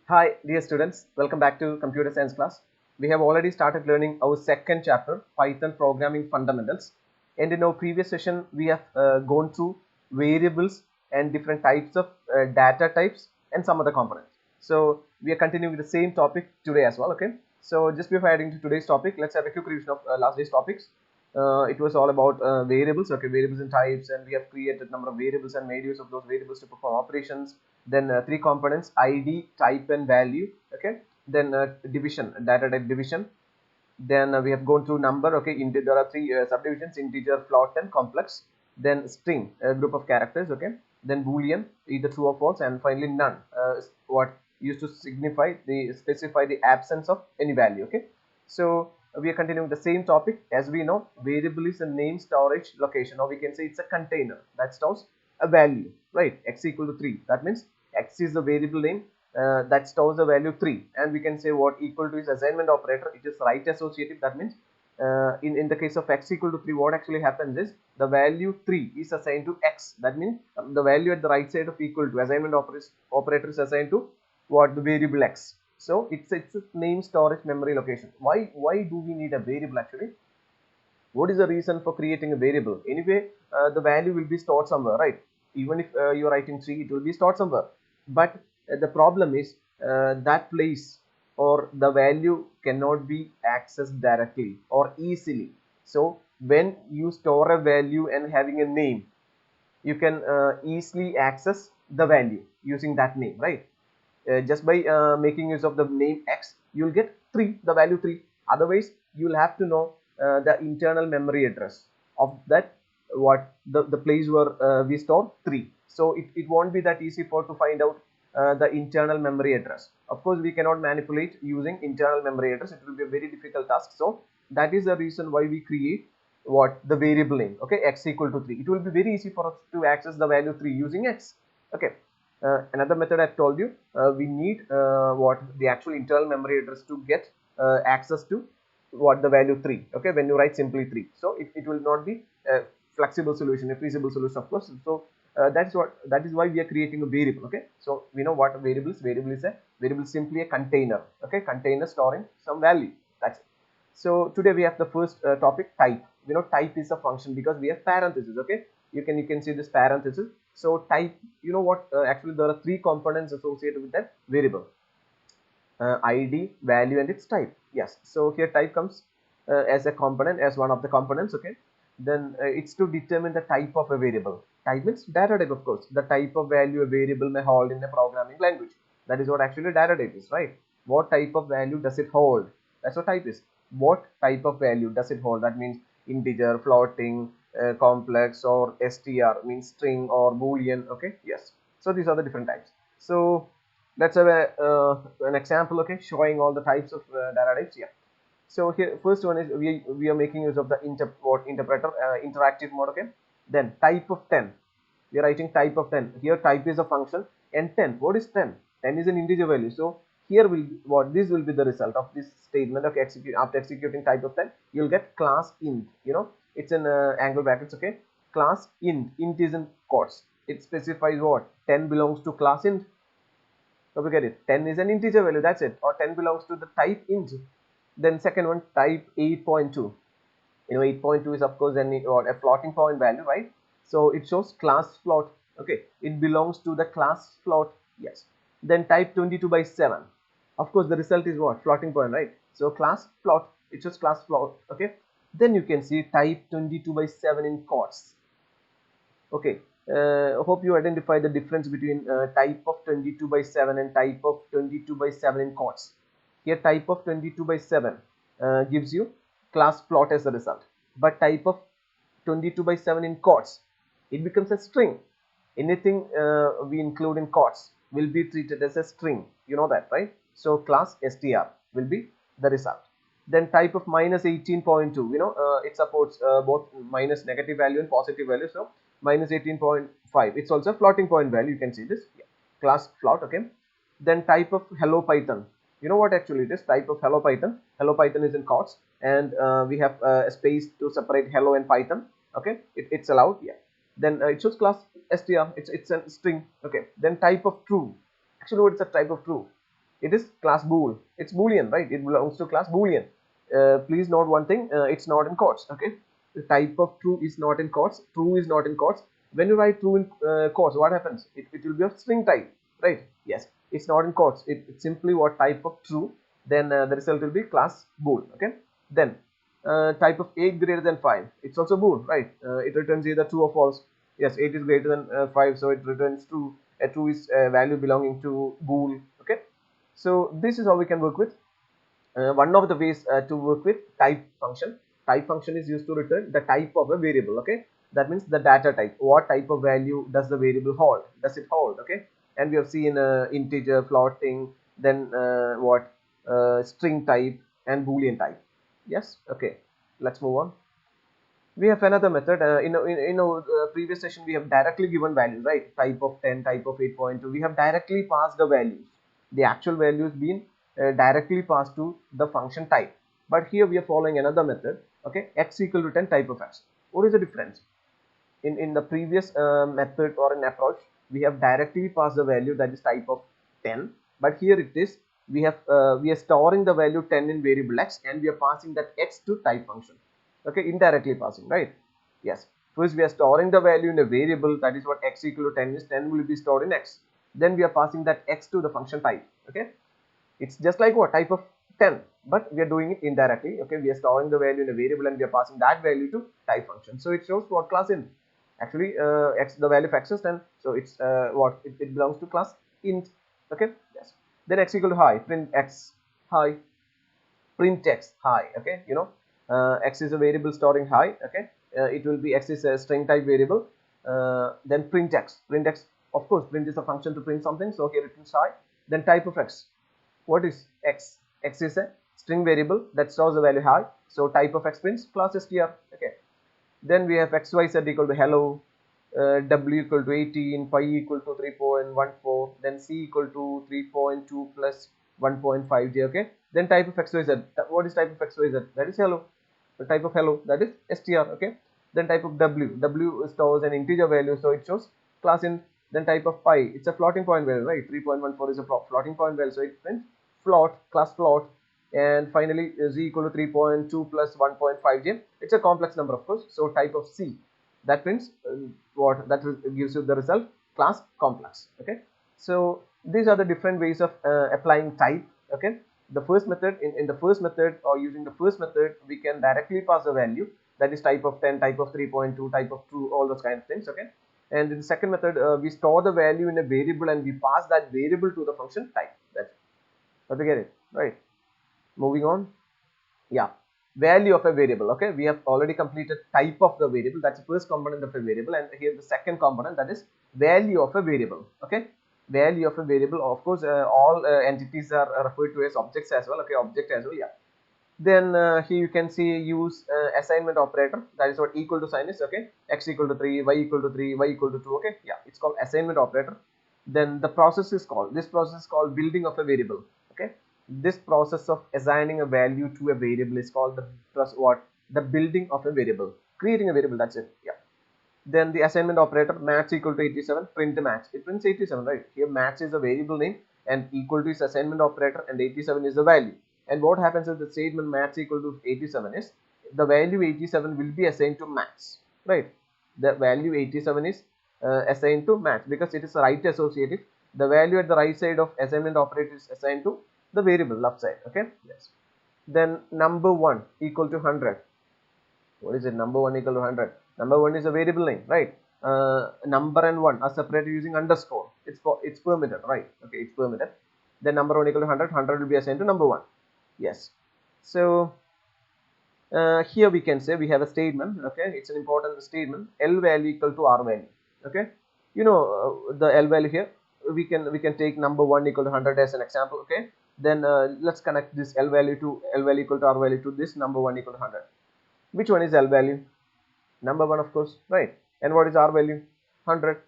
Hi, dear students. Welcome back to computer science class. We have already started learning our second chapter, Python programming fundamentals. And in our previous session, we have gone through variables and different types of data types and some other components. So we are continuing with the same topic today as well. Okay. So just before adding to today's topic, let's have a quick revision of last day's topics. It was all about variables, okay, variables and types, and we have created number of variables and made use of those variables to perform operations. Then three components: id, type, and value. Okay. Then division, data type division. Then we have gone through number. Okay, there are three subdivisions: integer, float, and complex. Then string, a group of characters. Okay. Then boolean, either true or false, and finally none, what used to signify the specify the absence of any value. Okay. So we are continuing the same topic. As we know, variable is a name storage location, or we can say it's a container that stores a value, right? X equal to 3. That means X is the variable name that stores the value 3, and we can say what equal to is assignment operator. It is right associative. That means in the case of X equal to 3, what actually happens is the value 3 is assigned to X. That means the value at the right side of equal to assignment operator is assigned to what? The variable X. So it's a name storage memory location. Why do we need a variable actually? What is the reason for creating a variable? Anyway, the value will be stored somewhere, right? Even if you're writing 3, it will be stored somewhere. But the problem is that place or the value cannot be accessed directly or easily. So when you store a value and having a name, you can easily access the value using that name, right? Just by making use of the name X, you'll get 3, the value 3. Otherwise, you'll have to know the internal memory address of that, what the place where we store 3. So it won't be that easy for to find out the internal memory address. Of course, we cannot manipulate using internal memory address. It will be a very difficult task. So that is the reason why we create what? The variable name. Okay, X equal to 3. It will be very easy for us to access the value 3 using X. Okay. Another method I've told you, we need what? The actual internal memory address to get access to what? The value 3. Okay, when you write simply 3. So it will not be a flexible solution, a feasible solution, of course. So that is why we are creating a variable. Okay, so we know what a variable is. Variable is simply a container. Okay, container storing some value. That's it. So today we have the first topic, type. We know type is a function because we have parentheses. Okay, you can see this parenthesis. So type, you know what? Actually, there are three components associated with that variable: id, value, and its type. Yes. So here type comes as a component, as one of the components. Okay. Then it's to determine the type of a variable. Type means data type, of course. The type of value a variable may hold in a programming language. That is what actually data type is, right? What type of value does it hold? That's what type is. What type of value does it hold? That means integer, floating, complex, or str means string or boolean. Okay. Yes. So these are the different types. So let's have an example, okay, showing all the types of data types. Yeah. So here first one is we are making use of the interpreter interactive mode. Okay. Then type of 10, we are writing type of 10. Here type is a function, and 10, what is 10? 10 is an integer value. So here will what this will be the result of this statement. Okay, after executing type of 10, you'll get class int. You know, it's in angle brackets. Okay, class int is in quotes. It specifies what? 10 belongs to class int. So we get it. 10 is an integer value, that's it. Or 10 belongs to the type int. Then second one, type 8.2. You know, 8.2 is of course a floating point value, right? So it shows class float. Okay, it belongs to the class float. Yes. Then type 22 by 7. Of course, the result is what? Floating point, right? So class float, it shows class float. Okay. Then you can see type 22 by 7 in quotes. Okay, hope you identify the difference between type of 22 by 7 and type of 22 by 7 in quotes. Here type of 22 by 7 gives you class float as a result, but type of 22 by 7 in quotes, it becomes a string. Anything we include in quotes will be treated as a string, you know that, right? So class str will be the result. Then type of minus 18.2, you know, it supports both minus negative value and positive value. So minus 18.5, it's also a floating point value. You can see this. Yeah. Class float. Okay. Then type of hello Python, you know what actually it is? Type of hello Python. Hello Python is in quotes, and we have a space to separate hello and Python. Okay, it's allowed. Yeah. Then it shows class str, it's a string. Okay. Then type of true, actually what is the type of true? It is class bool. It's boolean, right? It belongs to class boolean. Please note one thing, it's not in quotes. Okay, the type of true is not in quotes. True is not in quotes. When you write true in quotes, what happens? It will be of string type, right? Yes, it's not in quotes. It's simply what type of true. Then the result will be class bool. Okay, then type of 8 greater than 5, it's also bool, right? It returns either true or false. Yes, 8 is greater than 5, so it returns true. A true is a value belonging to bool. Okay, so this is how we can work with one of the ways to work with type function. Type function is used to return the type of a variable. Okay, that means the data type. What type of value does the variable hold? Does it hold? Okay, and we have seen integer, floating, then what string type and boolean type. Yes, okay, let's move on. We have another method. In our previous session, we have directly given values, right? Type of 10, type of 8.2. We have directly passed the values. The actual values being directly passed to the function type. But here we are following another method. Okay, x equal to 10 type of x. What is the difference? In the previous method or an approach, we have directly passed the value, that is type of 10. But here it is, we are storing the value 10 in variable x, and we are passing that x to type function. Okay, indirectly passing, right? Yes, first we are storing the value in a variable, that is what x equal to 10 is. 10 will be stored in x, then we are passing that x to the function type. Okay, it's just like what type of 10, but we are doing it indirectly. Okay, we are storing the value in a variable and we are passing that value to type function. So it shows what class in. Actually, x, the value of x is 10, so it's what it belongs to class int. Okay, yes. Then x equal to high, print x high, print x high. Okay, x is a variable storing high. Okay, it will be, x is a string type variable. Then print x, of course print is a function to print something, so here it is high. Then type of x, what is x? X is a string variable that stores the value high, so type of x prints class str. Okay, then we have xyz equal to hello, w equal to 18, pi equal to 3.14, then c equal to 3.2 plus 1.5j. Okay, then type of xyz, what is type of xyz? That is hello. The type of hello, that is str. Okay, then type of w stores an integer value, so it shows class in. Then type of pi, it's a floating point value, right? 3.14 is a floating point value, so it prints float, class float. And finally z equal to 3.2 plus 1.5j, it's a complex number, of course, so type of c, that prints what that gives you the result, class complex. Okay, so these are the different ways of applying type. Okay, the first method, in the first method, or using the first method, we can directly pass a value, that is type of 10, type of 3.2, type of true, all those kind of things. Okay, and in the second method, we store the value in a variable and we pass that variable to the function type. That's it. But we get it, right? Moving on. Yeah, value of a variable. Okay, we have already completed type of the variable, that's the first component of a variable, and here the second component, that is value of a variable. Okay, value of a variable, of course, all entities are referred to as objects as well. Okay, object as well. Yeah, then here you can see use assignment operator, that is what equal to sign is. Okay, x equal to 3, y equal to 3, y equal to 2. Okay, yeah, it's called assignment operator. Then the process is called, this process is called building of a variable. Okay, this process of assigning a value to a variable is called the building of a variable, creating a variable, that's it. Yeah, then the assignment operator, match equal to 87, print the match, it prints 87, right? Here match is a variable name and equal to is assignment operator and 87 is the value. And what happens is the statement match equal to 87 is the value 87 will be assigned to match, right? The value 87 is assigned to match because it is right associative. The value at the right side of assignment operator is assigned to the variable left side. Okay, yes. Then number 1 equal to 100. What is it? Number 1 equal to 100. Number 1 is a variable name, right? Number and 1 are separated using underscore. It's permitted, right? Okay, it's permitted. Then number 1 equal to 100. 100 will be assigned to number 1. Yes. So here we can say we have a statement. Okay, it's an important statement. L value equal to R value. Okay, the L value here. We can take number 1 equal to 100 as an example. Okay, then let's connect this L value equal to R value to this number 1 equal to 100. Which one is L value? Number 1, of course, right? And what is R value? 100.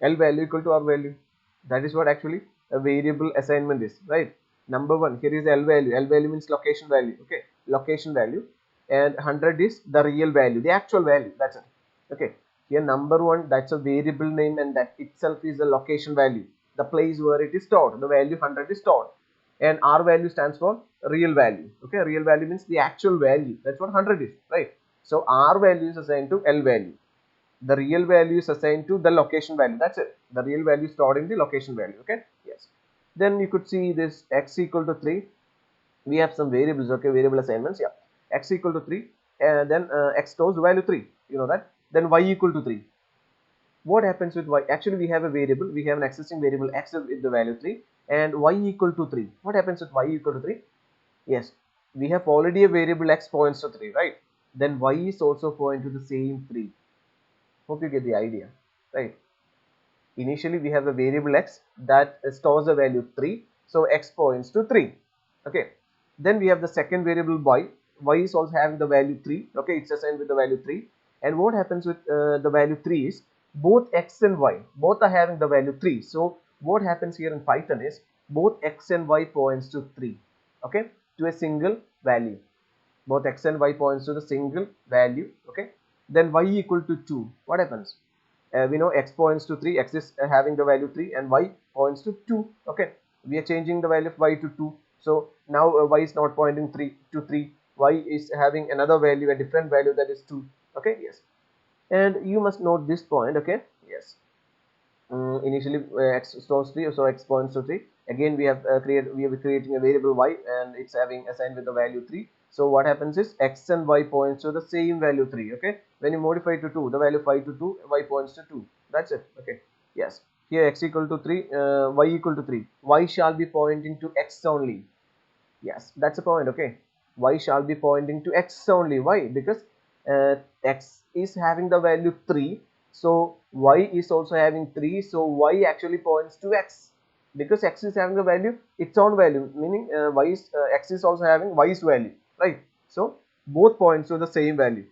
L value equal to R value. That is what actually a variable assignment is, right? Number 1, here is L value. L value means location value. Okay, location value, and 100 is the real value, the actual value. That's it. Okay, here number 1, that's a variable name, and that itself is a location value, the place where it is stored. The value 100 is stored. and R value stands for real value. Okay, real value means the actual value. That's what 100 is, right? So R value is assigned to L value. The real value is assigned to the location value. That's it. The real value is stored in the location value. Okay, yes. Then you could see this x equal to 3. We have some variables. Okay, variable assignments. Yeah, x equal to 3, and then x stores value 3. You know that. Then y equal to 3. What happens with y? Actually, we have a variable. We have an existing variable x with the value 3, and y equal to 3. What happens with y equal to 3? Yes, we have already a variable x points to 3, right? Then y is also pointing to the same 3. Hope you get the idea, right? Initially we have a variable x that stores the value 3, so x points to 3. Okay, then we have the second variable y is also having the value 3. Okay, it's assigned with the value 3, and what happens with the value 3 is both x and y both are having the value 3. So what happens here in Python is both x and y points to 3. Okay, to a single value. Both x and y points to the single value. Okay, then y equal to 2. What happens? We know x points to 3, x is having the value 3, and y points to 2. Okay, we are changing the value of y to 2. So now y is not pointing 3 to 3, y is having another value, a different value, that is 2. Okay, yes, and you must note this point. Okay, yes. Initially x stores 3, so x points to 3. Again we have creating a variable y, and it's having assigned with the value 3. So what happens is x and y points to the same value 3. Okay, when you modify to 2, the value 5 to 2, y points to 2. That's it. Okay, yes, here x equal to 3, y equal to 3, y shall be pointing to x only. Yes, that's a point. Okay, y shall be pointing to x only. Why? Because x is having the value 3, so y is also having 3, so y actually points to x, because x is having the value its own value, meaning x is also having y's value, right? So both points to the same value.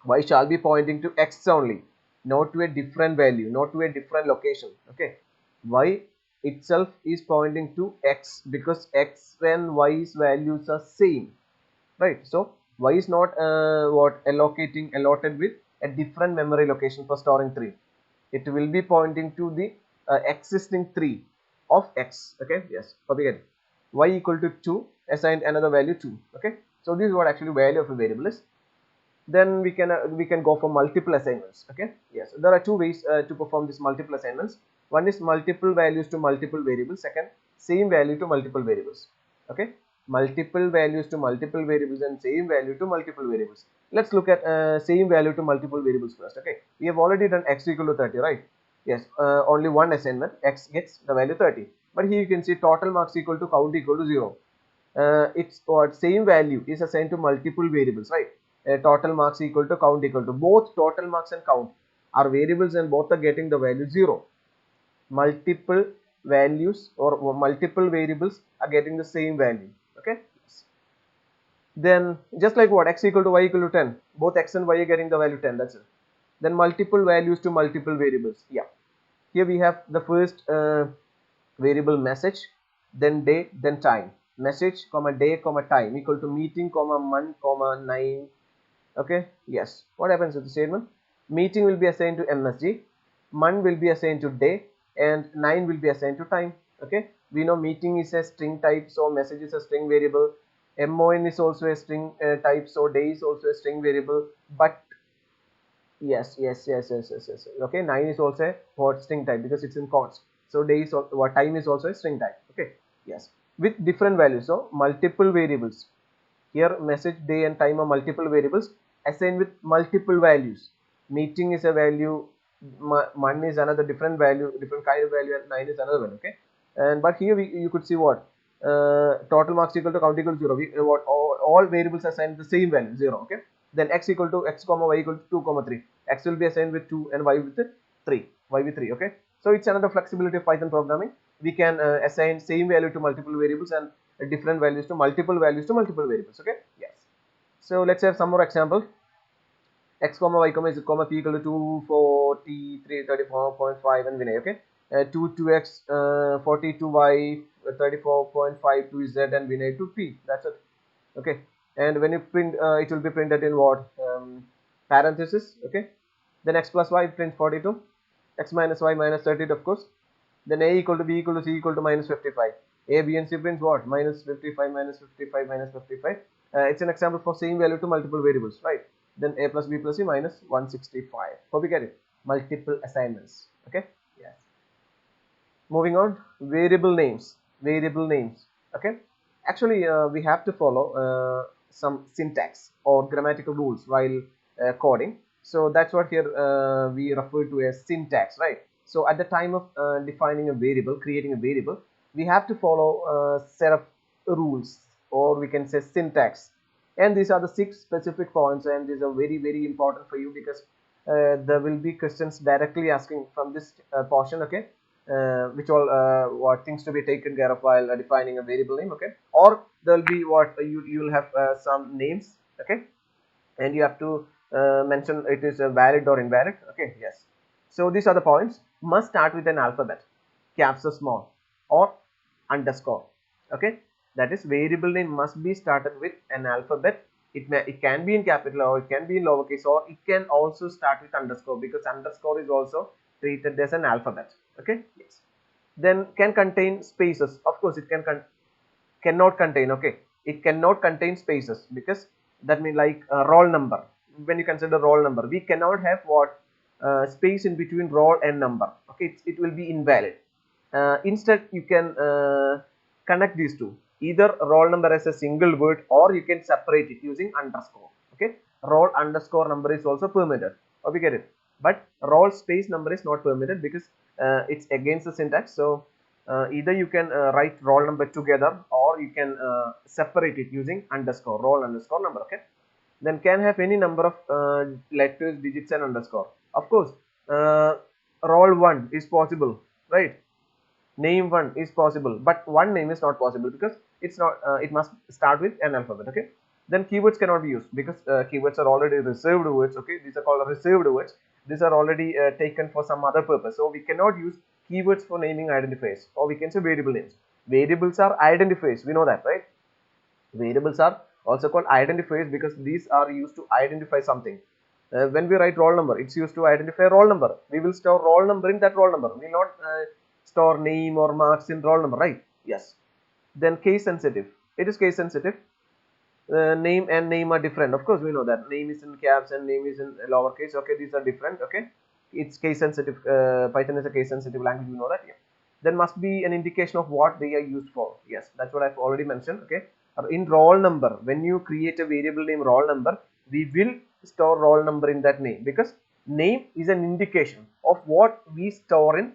Y shall be pointing to x only, not to a different value, not to a different location. Okay, y itself is pointing to x because x and y's values are same, right? So y is not allotted with a different memory location for storing 3. It will be pointing to the existing 3 of x. Okay, yes, copy it. Y equal to 2, assigned another value 2. Okay, so this is what actually value of a variable is. Then we can go for multiple assignments. Okay, yes, there are two ways to perform this multiple assignments. One is multiple values to multiple variables. Second, same value to multiple variables. Okay, multiple values to multiple variables and same value to multiple variables. Let's look at same value to multiple variables first. Okay, we have already done x equal to 30, right? Yes, only one assignment, x gets the value 30, but here you can see total marks equal to count equal to 0. It's what same value is assigned to multiple variables, right? Total marks equal to count equal to, both total marks and count are variables and both are getting the value 0. Multiple values or multiple variables are getting the same value. Okay, then just like what, x equal to y equal to 10, both x and y are getting the value 10. That's it. Then multiple values to multiple variables. Yeah, here we have the first variable message, then day, then time. Message comma day comma time equal to meeting comma month comma 9. Okay, yes, what happens with the statement? Meeting will be assigned to msg, month will be assigned to day, and 9 will be assigned to time. Okay, we know meeting is a string type, so message is a string variable. Mon is also a string type, so day is also a string variable. But yes. Okay, 9 is also a what string type because it's in quotes. So day is what time is also a string type. Okay, yes, with different values. So multiple variables. Here message, day and time are multiple variables assigned with multiple values. Meeting is a value, month is another different value, different kind of value, and 9 is another one. Okay, and but here you could see what total marks equal to count equal to 0. What all variables assigned the same value 0. Okay, then x equal to x comma y equal to 2 comma 3. X will be assigned with 2 and y with 3. Y with 3. Okay, so it's another flexibility of Python programming. We can assign same value to multiple variables and different values to multiple variables. Okay, yes. So let's have some more example. X comma y comma z comma p equal to 243 34.5 and Vinay. Okay, 2x 42y 34.52 z and Vinay to p. That's it. Okay, and when you print it will be printed in what, parenthesis. Okay, then x plus y print 42, x minus y minus 32, of course. Then a equal to b equal to c equal to minus 55. A, B and C brings what? Minus 55, minus 55, minus 55. It's an example for same value to multiple variables, right? Then A plus B plus C minus 165. Hope you get it. Multiple assignments. Okay. Yes. Moving on, variable names. Variable names. Okay. Actually, we have to follow some syntax or grammatical rules while coding. So that's what here we refer to as syntax, right? So at the time of defining a variable, creating a variable, we have to follow a set of rules, or we can say syntax. And these are the 6 specific points, and these are very important for you because there will be questions directly asking from this portion, okay? Which all what things to be taken care of while defining a variable name, okay? Or there will be what you'll have some names, okay? And you have to mention it is valid or invalid, okay? Yes. So these are the points. Must start with an alphabet, caps or small, or underscore, okay? That is, variable name must be started with an alphabet. It can be in capital, or it can be in lowercase, or it can also start with underscore, because underscore is also treated as an alphabet, okay? Yes. Then can contain spaces. Of course it cannot contain, okay? It cannot contain spaces, because that means like roll number. When you consider roll number, we cannot have what space in between roll and number, okay? It will be invalid. Instead you can connect these two, either roll number as a single word, or you can separate it using underscore, okay? Roll underscore number is also permitted, okay, get it? But roll space number is not permitted, because it's against the syntax. So either you can write roll number together, or you can separate it using underscore, roll underscore number, okay? Then can have any number of letters, digits and underscore. Of course, roll 1 is possible, right? Name 1 is possible, but one name is not possible, because it's not it must start with an alphabet, okay? Then keywords cannot be used, because keywords are already reserved words, okay? These are called reserved words. These are already taken for some other purpose, so we cannot use keywords for naming identifiers, or we can say variable names. Variables are identifiers, we know that, right? Variables are also called identifiers, because these are used to identify something. When we write roll number, it's used to identify roll number. We will store roll number in that roll number. We will not store name or marks in roll number, right? Yes. Then case sensitive. It is case sensitive. Name and name are different. Of course, we know that name is in caps and name is in lowercase. Okay, these are different. Okay, it's case sensitive. Python is a case sensitive language. We know that. Yeah. Then must be an indication of what they are used for. Yes, that's what I've already mentioned. Okay, in roll number, when you create a variable name roll number, we will store roll number in that name, because name is an indication of what we store in,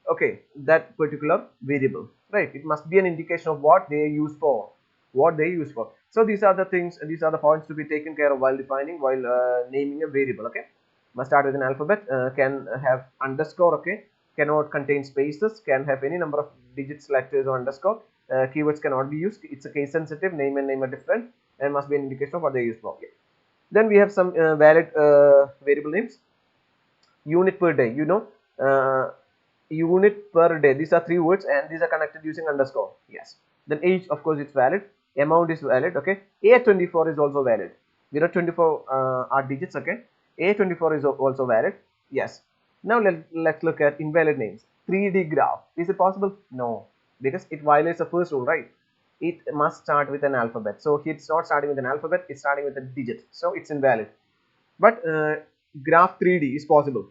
okay, that particular variable, right? It must be an indication of what they are used for, so these are the things, these are the points to be taken care of while defining, while naming a variable, okay? Must start with an alphabet, can have underscore, okay? Cannot contain spaces, can have any number of digits, letters or underscore. Keywords cannot be used. It's a case sensitive. Name and name are different, and must be an indication of what they are used for. Okay. Then we have some valid variable names. Unit per day, unit per day, these are 3 words, and these are connected using underscore. Yes. Then age, of course, it's valid. Amount is valid, okay? A24 is also valid. 024 are digits, okay? A24 is also valid. Yes. Now let's look at invalid names. 3D graph, is it possible? No, because it violates the first rule, right? It must start with an alphabet. So it's not starting with an alphabet, it's starting with a digit, so it's invalid. But graph 3D is possible.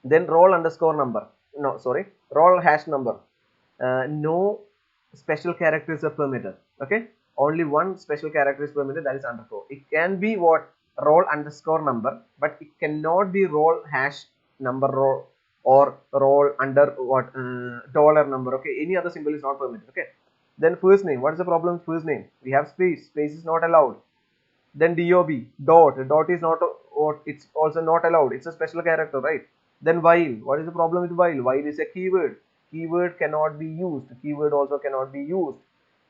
Then roll underscore number, no, sorry, roll hash number, no special characters are permitted, okay? Only one special character is permitted, that is underscore. It can be what, roll underscore number, but it cannot be roll hash number roll, or roll under what, dollar number, okay? Any other symbol is not permitted, okay? Then first name, what is the problem with first name? We have space is not allowed. Then dob, dot is not what, it's also not allowed, it's a special character, right? Then while, what is the problem with while is a keyword cannot be used, keyword also cannot be used.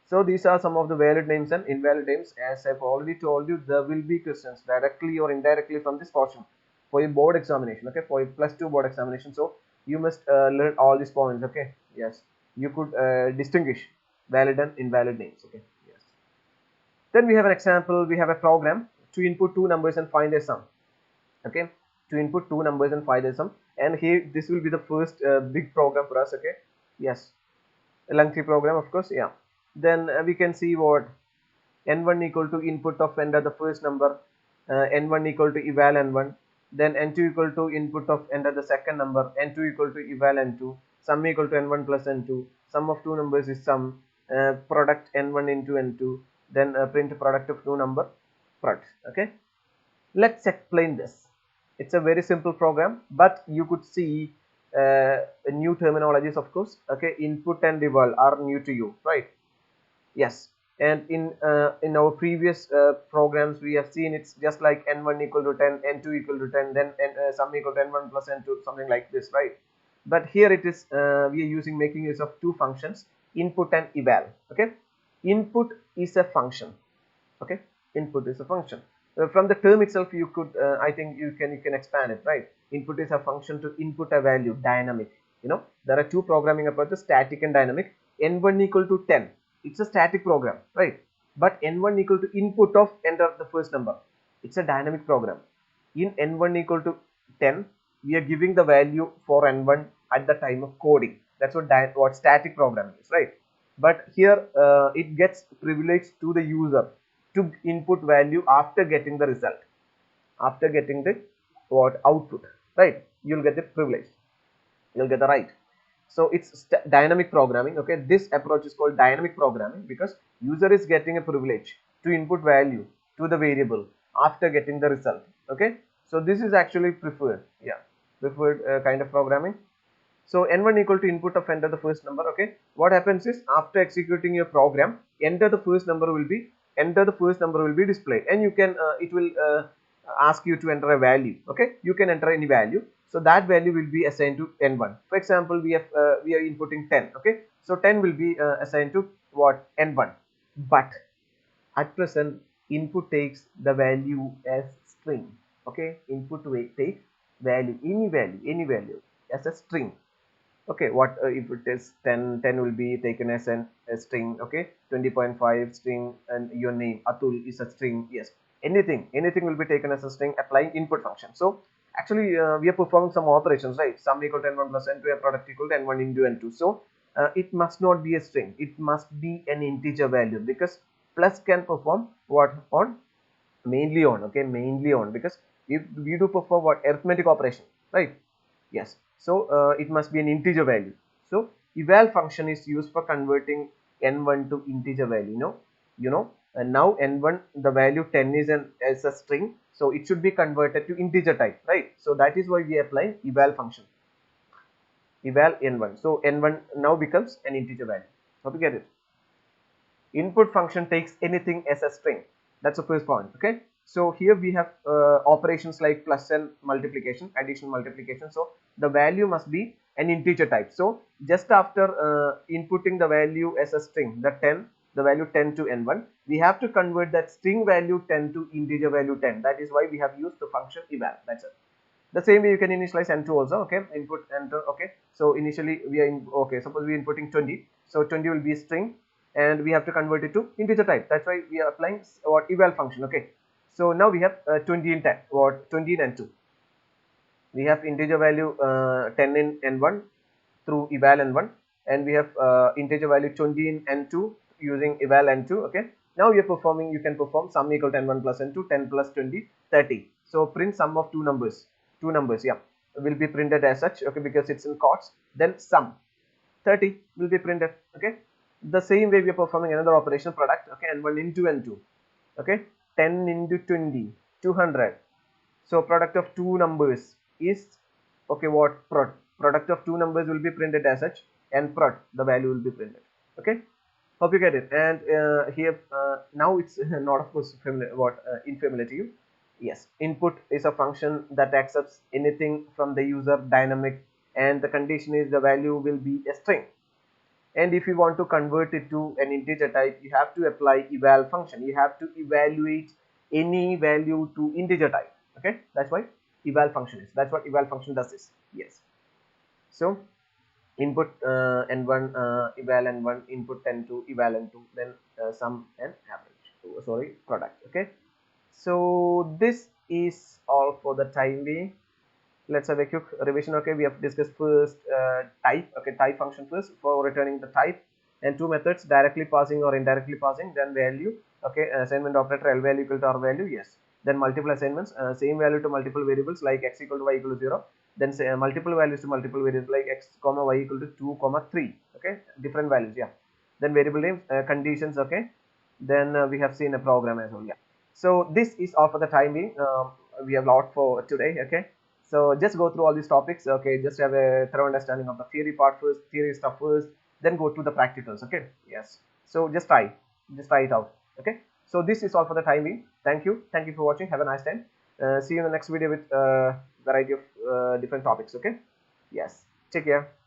So these are some of the valid names and invalid names. As I've already told you, there will be questions directly or indirectly from this portion for your board examination, okay, for your +2 board examination. So you must learn all these points, okay? Yes, you could distinguish valid and invalid names, okay? Yes. Then we have an example. We have a program to input 2 numbers and find their sum, okay? To input 2 numbers and find their sum, and here this will be the first big program for us, okay? Yes. A lengthy program, of course. Yeah. Then we can see what n1 equal to input of enter the first number, n1 equal to eval n1, then n2 equal to input of enter the second number, n2 equal to eval n2, sum equal to n1 plus n2, sum of two numbers is sum, product n1 into n2, then print product of two number, product. Okay, let's explain this. It's a very simple program, but you could see new terminologies, of course. Okay, input and eval are new to you, right? Yes. And in our previous programs we have seen it's just like n1 equal to 10, n2 equal to 10, then sum equal to n1 plus n2, something like this, right? But here it is, we are using making use of two functions, input and eval. Okay, input is a function. Okay, input is a function. From the term itself you could I think you can expand it, right? Input is a function to input a value, dynamic. There are two programming approaches, static and dynamic. n1 equal to 10, it's a static program, right? But n1 equal to input of enter the first number, it's a dynamic program. In n1 equal to 10, we are giving the value for n1 at the time of coding. That's what static programming is, right? But here it gets privilege to the user to input value after getting the result, after getting the what output, right? You'll get the privilege, you'll get the right. So it's dynamic programming. Okay, this approach is called dynamic programming because user is getting a privilege to input value to the variable after getting the result. Okay, so this is actually preferred, yeah, preferred kind of programming. So n1 equal to input of enter the first number. Okay, what happens is after executing your program, enter the first number will be displayed, and you can it will ask you to enter a value. Okay, you can enter any value, so that value will be assigned to n1. For example, we are inputting 10. Okay, so 10 will be assigned to what, n1. But at present input takes the value as string. Okay, input takes value, any value as a string. Okay, what if it is 10, 10 will be taken as a string. Okay, 20.5 string, and your name Atul is a string. Yes, anything will be taken as a string applying input function. So actually we are performing some operations, right? Sum equal to n1 plus n2, a product equal to n1 into n2. So it must not be a string, it must be an integer value, because plus can perform what on, mainly on. Okay, mainly on, because if we do perform what, arithmetic operation, right? Yes, so it must be an integer value. So eval function is used for converting n1 to integer value. And now n1, the value 10 is a string, so it should be converted to integer type, right? So that is why we apply eval function, eval n1. So n1 now becomes an integer value. Hope you get it. Input function takes anything as a string. That's the first point. Okay, so here we have operations like plus and multiplication, addition, multiplication. So the value must be an integer type. So just after inputting the value as a string, the value 10 to n1, we have to convert that string value 10 to integer value 10. That is why we have used the function eval. That's it. The same way you can initialize n2 also. Okay, input enter. Okay, so initially we are in, okay, suppose we are inputting 20, so 20 will be a string, and we have to convert it to integer type. That's why we are applying what, eval function. Okay, so now we have 20 in 10, what, 20 in n2. We have integer value 10 in n1 through eval n1, and we have integer value 20 in n2 using eval n2. Okay, now you can perform sum equal to n1 plus n2, 10 plus 20, 30. So print sum of two numbers, yeah, will be printed as such. Okay, because it's in quotes. Then sum 30 will be printed. Okay, the same way we are performing another operation, product. Okay, n1 into n2. Okay, 10 into 20, 200. So product of two numbers is, okay, what, product of two numbers will be printed as such, and the value will be printed. Okay, hope you get it. And here now it's not, of course, familiar, unfamiliar to you. Yes, input is a function that accepts anything from the user, dynamic, and the condition is the value will be a string. And if you want to convert it to an integer type, you have to apply eval function. You have to evaluate any value to integer type. Okay, that's why eval function is, that's what eval function does is. Yes, so input n1, eval n1, input n2, eval n2, then sum and average, sorry, product. Okay, so this is all for the time being. Let's have a quick revision. Okay, we have discussed first type. Okay, type function first for returning the type. and two methods, directly passing or indirectly passing, then value. Okay, assignment operator L value equal to R value, yes. Then multiple assignments, same value to multiple variables like x equal to y equal to 0. Then say multiple values to multiple variables like x comma y equal to 2 comma 3. Okay, different values, yeah. Then variable names, conditions, okay. Then we have seen a program as well, yeah. So this is all for the time being. We have a lot for today, okay. So just go through all these topics, okay. Just have a thorough understanding of the theory part first, theory stuff first, then go to the practicals, okay. Yes. So just try it out, okay. So this is all for the time being. Thank you for watching. Have a nice time. See you in the next video with variety of different topics, okay. Yes. Take care.